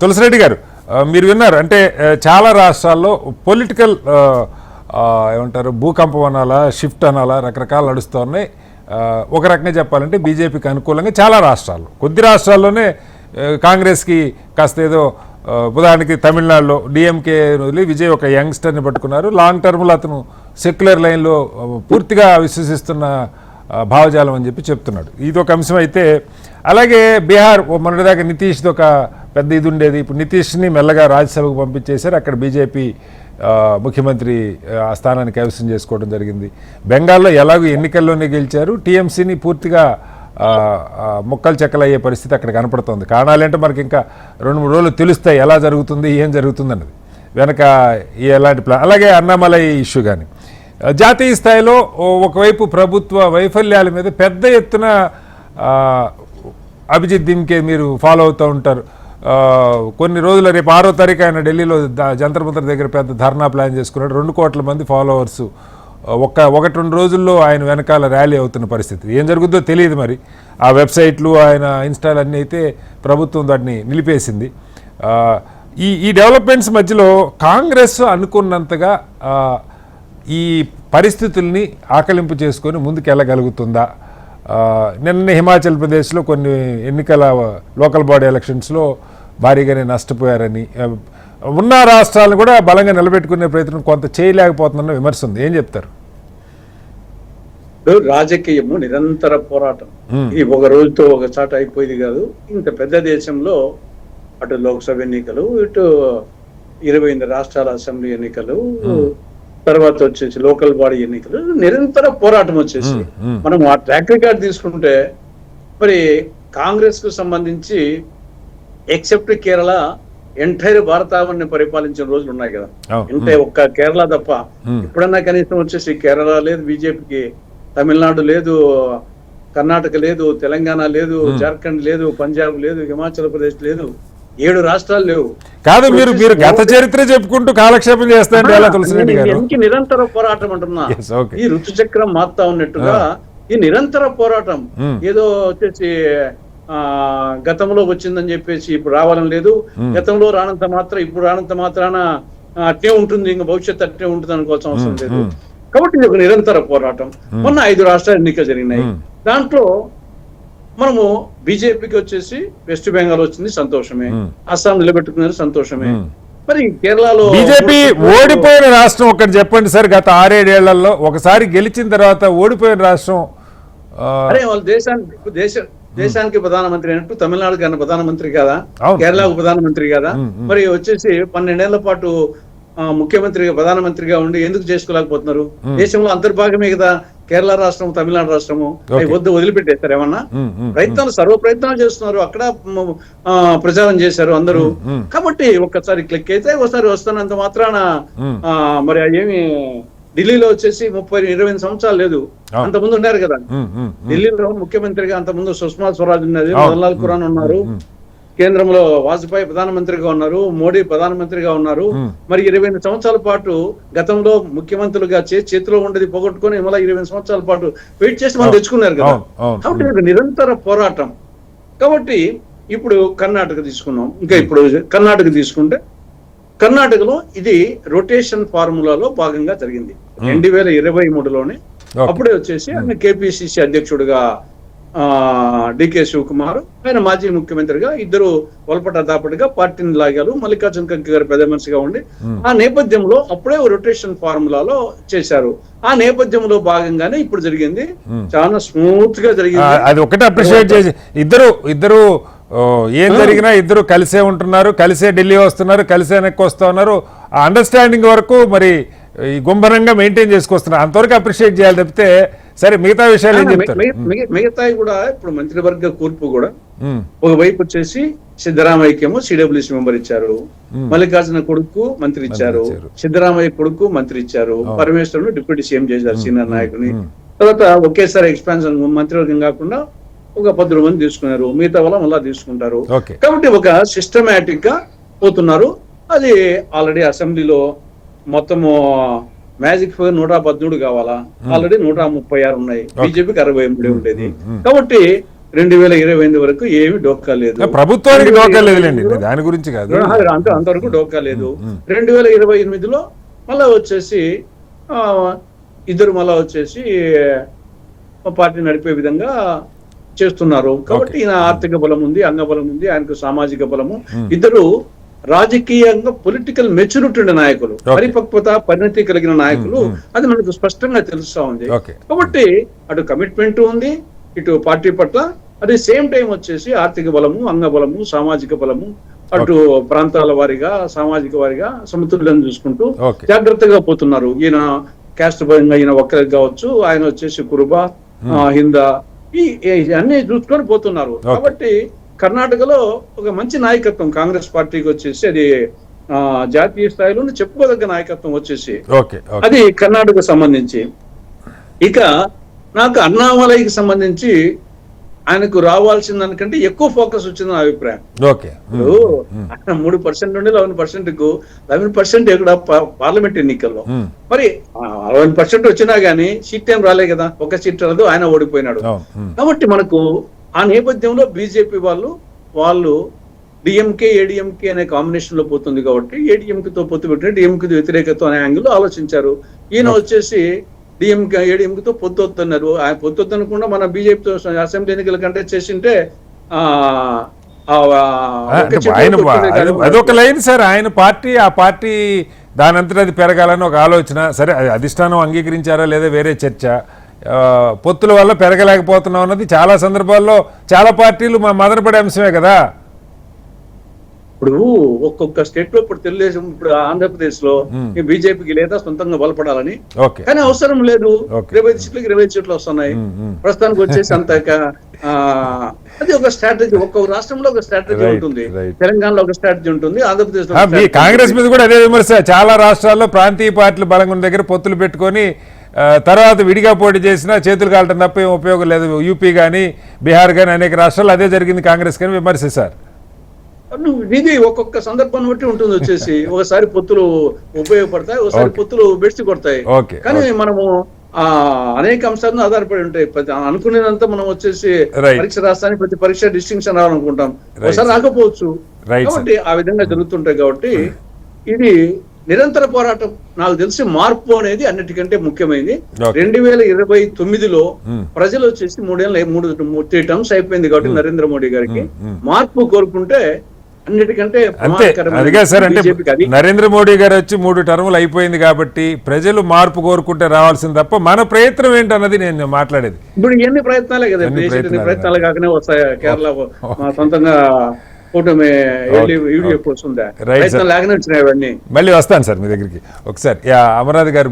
తులసిరెడ్డి గారు, మీరు విన్నారు అంటే చాలా రాష్ట్రాల్లో పొలిటికల్ ఏమంటారు భూకంపం అనాలా, షిఫ్ట్ అనాలా, రకరకాలు నడుస్తూ ఉన్నాయి. ఒక రకంగా చెప్పాలంటే బీజేపీకి అనుకూలంగా చాలా రాష్ట్రాలు, కొద్ది రాష్ట్రాల్లోనే కాంగ్రెస్కి కాస్త ఏదో, ఉదాహరణకి తమిళనాడులో డిఎంకే వదిలి విజయ్ ఒక యంగ్స్టర్ని పట్టుకున్నారు. లాంగ్ టర్మ్లో అతను సెక్యులర్ లైన్లో పూర్తిగా విశ్వసిస్తున్న భావజాలం అని చెప్పి చెప్తున్నాడు. ఇది ఒక అంశం అయితే, అలాగే బీహార్ మొన్నటిదాకా నితీష్ది ఒక పెద్ద ఇది ఉండేది. ఇప్పుడు నితీష్ని మెల్లగా రాజ్యసభకు పంపించేశారు. అక్కడ బీజేపీ ముఖ్యమంత్రి ఆ స్థానాన్ని కైవసం చేసుకోవడం జరిగింది. బెంగాల్లో ఎలాగో ఎన్నికల్లోనే గెలిచారు. టీఎంసీని పూర్తిగా ముక్కలు చెక్కలయ్యే పరిస్థితి అక్కడ కనపడుతుంది. కారణాలంటే మనకి ఇంకా 2-3 రోజులు తెలుస్తాయి ఎలా జరుగుతుంది, ఏం జరుగుతుంది అన్నది, వెనక ఎలాంటి ప్లాన్. అలాగే అన్నామలై ఇష్యూ కానీ జాతీయ స్థాయిలో ఒకవైపు ప్రభుత్వ వైఫల్యాల మీద పెద్ద ఎత్తున అభిజిత్ దిమ్కే మీరు ఫాలో అవుతూ ఉంటారు. కొన్ని రోజులు రేపు 6వ తారీఖు ఆయన ఢిల్లీలో జంతర్ మంతర్ దగ్గర పెద్ద ధర్నా ప్లాన్ చేసుకున్నాడు. 2 కోట్ల మంది ఫాలోవర్స్ 1-2 రోజుల్లో ఆయన వెనకాల ర్యాలీ అవుతున్న పరిస్థితి. ఏం జరుగుతుందో తెలియదు. మరి ఆ వెబ్సైట్లు, ఆయన ఇన్స్టాల్ అన్నీ అయితే ప్రభుత్వం దాన్ని నిలిపేసింది. ఈ డెవలప్మెంట్స్ మధ్యలో కాంగ్రెస్ అనుకున్నంతగా ఈ పరిస్థితుల్ని ఆకలింపు చేసుకొని ముందుకెళ్ళగలుగుతుందా? నిన్న హిమాచల్ ప్రదేశ్లో కొన్ని ఎన్నికల లోకల్ బాడీ ఎలక్షన్స్లో భారీగానే నష్టపోయారని, ఉన్న రాష్ట్రాలను కూడా బలంగా నిలబెట్టుకునే ప్రయత్నం కొంత చేయలేకపోతుందన్న విమర్శ ఉంది. ఏం చెప్తారు? రాజకీయము నిరంతర పోరాటం. ఇది ఒక రోజుతో ఒక చాట అయిపోయింది కాదు. ఇంత పెద్ద దేశంలో అటు లోక్సభ ఎన్నికలు, ఇటు 28 రాష్ట్రాల అసెంబ్లీ ఎన్నికలు, తర్వాత వచ్చేసి లోకల్ బాడీ ఎన్నికలు, నిరంతర పోరాటం వచ్చేసి మనం ఆ ట్రాక్ రికార్డ్ తీసుకుంటే మరి కాంగ్రెస్ కు సంబంధించి ఎక్సెప్ట్ కేరళ ఎంటైర్ భారతావన్ని పరిపాలించిన రోజులు ఉన్నాయి కదా. అంటే ఒక్క కేరళ తప్ప ఇప్పుడన్నా కనీసం వచ్చేసి కేరళ లేదు బీజేపీకి, తమిళనాడు లేదు, కర్ణాటక లేదు, తెలంగాణ లేదు, జార్ఖండ్ లేదు, పంజాబ్ లేదు, హిమాచల్ ప్రదేశ్ లేదు, 7 రాష్ట్రాలు లేవు. కాదు, మీరు గత చరిత్ర చెప్పుకుంటూ కాలక్షేపం చేస్తారంటే నిరంతర పోరాటం అంటున్నా. ఈ ఋతుచక్రం మారుతా ఉన్నట్టుగా ఈ నిరంతర పోరాటం ఏదో వచ్చేసి గతంలో వచ్చిందని చెప్పేసి ఇప్పుడు రావాలని లేదు. గతంలో రానంత మాత్రం ఇప్పుడు రానంత మాత్రాన అట్టే ఉంటుంది, ఇంకా భవిష్యత్తు అట్టే ఉంటుంది అనుకోవాల్సిన అవసరం లేదు. కాబట్టి ఇది ఒక నిరంతర పోరాటం. మొన్న 5 రాష్ట్రాలు ఎన్నికలు జరిగినాయి. దాంట్లో మనము బీజేపీకి వచ్చేసి వెస్ట్ బెంగాల్ వచ్చింది, సంతోషమే. అస్సాం నిలబెట్టుకున్నారు, సంతోషమే. మరి కేరళలో బీజేపీ ఓడిపోయిన రాష్ట్రం ఒకటి చెప్పండి సార్. గత 6-7 ఏళ్లలో ఒకసారి గెలిచిన తర్వాత ఓడిపోయిన రాష్ట్రం. అరే వాళ్ళు దేశానికి ప్రధానమంత్రి అయినట్టు తమిళనాడు గారిని ప్రధానమంత్రి కాదా, కేరళకు ప్రధానమంత్రి కాదా? మరి వచ్చేసి 12 ఏళ్ల పాటు ముఖ్యమంత్రిగా ప్రధానమంత్రిగా ఉండి ఎందుకు చేసుకోలేకపోతున్నారు? దేశంలో అంతర్భాగమే కదా కేరళ రాష్ట్రం, తమిళనాడు రాష్ట్రము. వదిలిపెట్టేస్తారు ఏమన్నా? సర్వ ప్రయత్నాలు చేస్తున్నారు, అక్కడ ప్రచారం చేశారు అందరూ. కాబట్టి ఒక్కసారి క్లిక్ అయితే ఒకసారి వస్తున్నంత మాత్రాన మరి ఏమి ఢిల్లీలో వచ్చేసి 30-20 సంవత్సరాలు లేదు, అంతకుముందు ఉన్నారు కదా ఢిల్లీలో ముఖ్యమంత్రిగా. అంతకుముందు సుష్మా స్వరాజ్ ఉన్నది, మదన్లాల్ ఖురానా ఉన్నారు, కేంద్రంలో వాజ్పేయి ప్రధానమంత్రిగా ఉన్నారు, మోడీ ప్రధానమంత్రిగా ఉన్నారు. మరి 20 సంవత్సరాల పాటు గతంలో ముఖ్యమంత్రులుగా చేతిలో ఉండేది పోగొట్టుకుని మళ్ళీ 20 సంవత్సరాల పాటు వెయిట్ చేసి మనం తెచ్చుకున్నారు కదా. కాబట్టి నిరంతర పోరాటం. కాబట్టి ఇప్పుడు కర్ణాటక తీసుకున్నాం. ఇంకా ఇప్పుడు కర్ణాటక తీసుకుంటే కర్ణాటకలో ఇది రొటేషన్ ఫార్ములాలో భాగంగా జరిగింది 2023లోనే. అప్పుడే వచ్చేసి ఆయన కేపీసీసీ అధ్యక్షుడిగా డికే శివకుమార్, ఆయన మాజీ ముఖ్యమంత్రిగా, ఇద్దరు వలపటాదాపటిగా పార్టీని లాగారు. మల్లికార్జున ఖర్గే గారు పెద్ద మనిషిగా ఉండి ఆ నేపథ్యంలో అప్పుడే రొటేషన్ ఫార్ములాలో చేశారు. ఆ నేపథ్యంలో భాగంగానే ఇప్పుడు జరిగింది, చాలా స్మూత్ గా జరిగింది. అది ఒకటి అప్రిషియేట్ చేసి ఇద్దరు ఏం జరిగినా ఇద్దరు కలిసే ఉంటున్నారు, కలిసే ఢిల్లీ వస్తున్నారు, కలిసే వెనక్కి వస్తూ ఉన్నారు. ఆ అండర్స్టాండింగ్ వరకు మరి ఈ గుంభనంగా మెయింటైన్ చేసుకొస్తున్నారు, అంతవరకు అప్రిషియేట్ చేయాలి తప్పితే సరే మిగతా విషయాలు ఏం చెప్తారు? మిగతాయి కూడా ఇప్పుడు మంత్రివర్గ కూర్పు కూడా ఒకవైపు వచ్చేసి సిద్ధరామయ్యకేమో సిడబ్ల్యూసీ మెంబర్ ఇచ్చారు, మల్లికార్జున కొడుకు మంత్రి ఇచ్చారు, సిద్ధరామయ్య కొడుకు మంత్రి ఇచ్చారు, పరమేశ్వరుడు డిప్యూటీ సీఎం చేశారు సీనియర్ నాయకుని. తర్వాత ఒకేసారి ఎక్స్పాన్షన్ మంత్రివర్గం కాకుండా ఒక 10 మంది తీసుకున్నారు, మిగతా వాళ్ళ మళ్ళా తీసుకుంటారు. కాబట్టి ఒక సిస్టమేటిక్ గా పోతున్నారు. అది ఆల్రెడీ అసెంబ్లీలో మొత్తము మ్యాజిక్ ఫిగర్ 113 కావాలా, ఆల్రెడీ 136 ఉన్నాయి, బీజేపీకి 63 ఉండేది. కాబట్టి 2028 వరకు ఏమి డోకా లేదు. ప్రభుత్వానికి డోకా లేదులేండి, దాని గురించి కాదు, అంతవరకు డోకా లేదు. 2028లో మళ్ళా వచ్చేసి ఇద్దరు మళ్ళా వచ్చేసి పార్టీ నడిపే విధంగా చేస్తున్నారు. కాబట్టి ఈయన ఆర్థిక బలం ఉంది, అంగబలం ఉంది, ఆయనకు సామాజిక బలము. ఇద్దరు రాజకీయంగా పొలిటికల్ మెచ్యూరిటీ ఉండే నాయకులు, పరిపక్వత పరిణతి కలిగిన నాయకులు, అది మనకు స్పష్టంగా తెలుస్తా ఉంది. కాబట్టి అటు కమిట్మెంట్ ఉంది ఇటు పార్టీ పట్ల, అదే సేమ్ టైం వచ్చేసి ఆర్థిక బలము, అంగబలము, సామాజిక బలము, అటు ప్రాంతాల వారిగా సామాజిక వారిగా సమతుల్యం చూసుకుంటూ జాగ్రత్తగా పోతున్నారు. ఈయన క్యాస్ట్ పరంగా ఈయన ఒక్కరికి కావచ్చు, ఆయన వచ్చేసి కురుబ, హిందా, అన్ని చూసుకొని పోతున్నారు. కాబట్టి కర్ణాటకలో ఒక మంచి నాయకత్వం కాంగ్రెస్ పార్టీకి వచ్చేసి, అది జాతీయ స్థాయిలో చెప్పుకోదగ్గ నాయకత్వం వచ్చేసి అది కర్ణాటక సంబంధించి. ఇక నాకు అన్నామలైకి సంబంధించి ఆయనకు రావాల్సిన దానికంటే ఎక్కువ ఫోకస్ వచ్చింది నా అభిప్రాయం. 3% నుండి 11%కు 11% ఎక్కడ పార్లమెంట్ ఎన్నికల్లో మరి 11% వచ్చినా గానీ సీట్ ఏం రాలే కదా, ఒక సీట్ రాదు, ఆయన ఓడిపోయినాడు. కాబట్టి మనకు ఆ నేపథ్యంలో బీజేపీ వాళ్ళు డిఎంకే ఏడిఎంకే అనే కాంబినేషన్ లో పోతుంది కాబట్టి ఏడిఎంకేతో పొత్తు పెట్టిన డిఎంకే వ్యతిరేకత అనే యాంగిల్ ఆలోచించారు. ఈయన వచ్చేసి డిఎంకే ఏడిఎంకేతో పొత్తు వస్తున్నారు. ఆయన పొత్తు వద్దనుకుండా మన బీజేపీతో అసెంబ్లీ ఎన్నికల కంటెస్ట్ చేసింటే అదొక లైన్ సార్. ఆయన పార్టీ ఆ పార్టీ దానంతట అది పెరగాలని ఒక ఆలోచన. సరే, అధిష్టానం అంగీకరించారా లేదా వేరే చర్చ. పొత్తుల వల్ల పెరగలేకపోతున్నాం అన్నది చాలా సందర్భాల్లో చాలా పార్టీలు మదనపడే అంశమే కదా. ఇప్పుడు ఒక్కొక్క స్టేట్ లో ఇప్పుడు తెలుగుదేశం, ఇప్పుడు ఆంధ్రప్రదేశ్ లో బీజేపీకి లేదా సొంతంగా బలపడాలని, కానీ అవసరం లేదు. 20 సీట్లకి 20 సీట్లు వస్తున్నాయి ప్రస్తుతానికి వచ్చేసి. అంత అది ఒక స్ట్రాటజీ, ఒక్కొక్క రాష్ట్రంలో ఒక స్ట్రాటజీ ఉంటుంది. తెలంగాణలో ఒక స్ట్రాటజీ ఉంటుంది, ఆంధ్రప్రదేశ్ లో. కాంగ్రెస్ మీద కూడా అదే విమర్శ. చాలా రాష్ట్రాల్లో ప్రాంతీయ పార్టీలు బలంగా ఉన్న దగ్గర పొత్తులు పెట్టుకొని తర్వాత విడిగా పోటీ చేసినా చేతులు కాలటం తప్ప ఏం ఉపయోగం లేదు. యూపీ కానీ బీహార్ కానీ అనేక రాష్ట్రాల్లో అదే జరిగింది కాంగ్రెస్ కానీ విమర్శిస్తారు. ఇది ఒక్కొక్క సందర్భాన్ని బట్టి ఉంటుంది వచ్చేసి. ఒకసారి పొత్తులు ఉపయోగపడతాయి, ఒకసారి పొత్తులు బెస్ట్ కొడతాయి. కానీ మనము అనేక అంశాలను ఆధారపడి ఉంటాయి. అనుకునేదంతా మనం వచ్చేసి పరీక్ష రాస్తానికి ప్రతి పరీక్ష డిస్టింక్షన్ రావాలనుకుంటాం, ఒకసారి రాకపోవచ్చు. కాబట్టి ఆ విధంగా జరుగుతుంటాయి. కాబట్టి ఇది నిరంతర పోరాటం. నాకు తెలిసి మార్పు అనేది అన్నిటికంటే ముఖ్యమైనది. 2029లో ప్రజలు వచ్చేసి 3 టర్మ్స్ అయిపోయింది కాబట్టి నరేంద్ర మోడీ గారికి మార్పు కోరుకుంటే అన్నిటికంటే అదిగా సార్. అంటే నరేంద్ర మోడీ గారు వచ్చి 3 టర్ములు అయిపోయింది కాబట్టి ప్రజలు మార్పు కోరుకుంటే రావాల్సింది తప్ప మన ప్రయత్నం ఏంటన్నది నేను మాట్లాడేది. ఇప్పుడు ఎన్ని ప్రయత్నాలే కదా, ప్రయత్నాలు కాకనే వస్తాయి. కేరళ సొంతంగా కూటమి యూడిఎఫ్ వస్తుందా, ప్రయత్నం లేకనే వచ్చినాయి అవన్నీ. మళ్ళీ వస్తాను సార్ మీ దగ్గరికి ఒకసారి. అమర్నాథ్ గారు